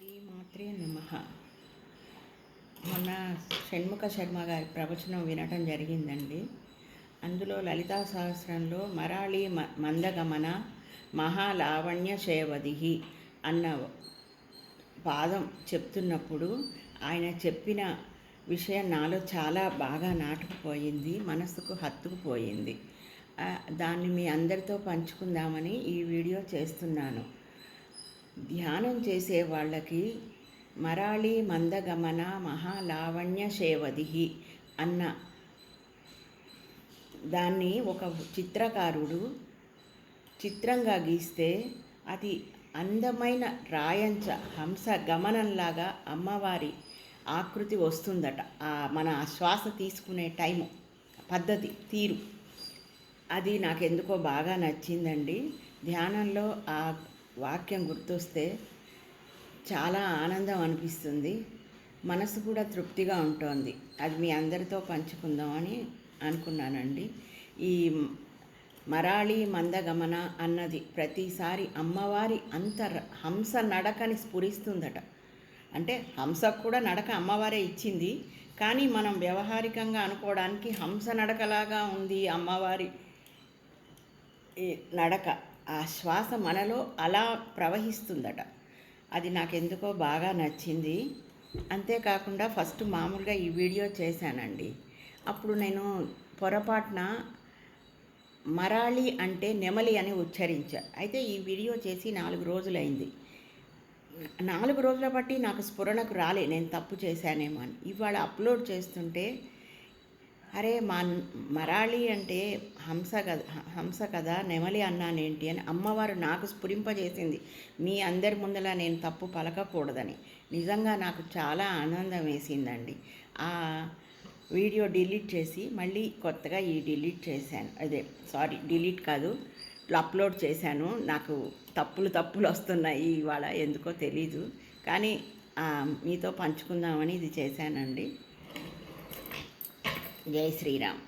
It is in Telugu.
శ్రీమాత్రే నమః. మొన్న షణ్ముఖ శర్మ గారి ప్రవచనం వినటం జరిగిందండి. అందులో లలితా సహస్రంలో మరాళి మందగమన మహాలావణ్య శేవదిహి అన్న పాదం చెప్తున్నప్పుడు ఆయన చెప్పిన విషయం నాలో చాలా బాగా నాటుకుపోయింది, మనసుకు హత్తుకుపోయింది. దాన్ని మీ అందరితో పంచుకుందామని ఈ వీడియో చేస్తున్నాను. ధ్యానం చేసే వాళ్ళకి మరాళి మందగమన మహాలావణ్య శేవదిహి అన్న దాన్ని ఒక చిత్రకారుడు చిత్రంగా గీస్తే అది అందమైన రాయంచ హంస గమనంలాగా అమ్మవారి ఆకృతి వస్తుందట. మన శ్వాస తీసుకునే టైము పద్ధతి తీరు అది నాకెందుకో బాగా నచ్చిందండి. ధ్యానంలో ఆ వాక్యం గుర్తొస్తే చాలా ఆనందం అనిపిస్తుంది, మనసు కూడా తృప్తిగా ఉంటుంది. అది మీ అందరితో పంచుకుందామని అనుకున్నానండి. ఈ మరాళి మందగమన అన్నది ప్రతిసారి అమ్మవారి హంస నడకని స్ఫురిస్తుందట. అంటే హంసకు కూడా నడక అమ్మవారే ఇచ్చింది, కానీ మనం వ్యవహారికంగా అనుకోవడానికి హంస నడకలాగా ఉంది అమ్మవారి నడక. ఆ శ్వాస మనలో అలా ప్రవహిస్తుందట. అది నాకెందుకో బాగా నచ్చింది. అంతేకాకుండా ఫస్ట్ మామూలుగా ఈ వీడియో చేశానండి. అప్పుడు నేను పొరపాటున మరాళి అంటే నెమలి అని ఉచ్చరించా. అయితే ఈ వీడియో చేసి 4 రోజులైంది. 4 రోజుల బట్టి నాకు స్ఫురణకు రాలే నేను తప్పు చేశానేమో అని. ఇవాళ అప్లోడ్ చేస్తుంటే అరే మరాళి అంటే హంస కదా నెమలి అన్నానేంటి అని అమ్మవారు నాకు స్ఫురింపజేసింది. మీ అందరి ముందలా నేను తప్పు పలకకూడదని. నిజంగా నాకు చాలా ఆనందం వేసిందండి. ఆ వీడియో డిలీట్ చేసి మళ్ళీ కొత్తగా డిలీట్ చేశాను. డిలీట్ కాదు, అప్లోడ్ చేశాను. నాకు తప్పులు వస్తున్నాయి ఇవాళ, ఎందుకో తెలీదు, కానీ మీతో పంచుకుందామని ఇది చేశానండి. జై శ్రీరామ్.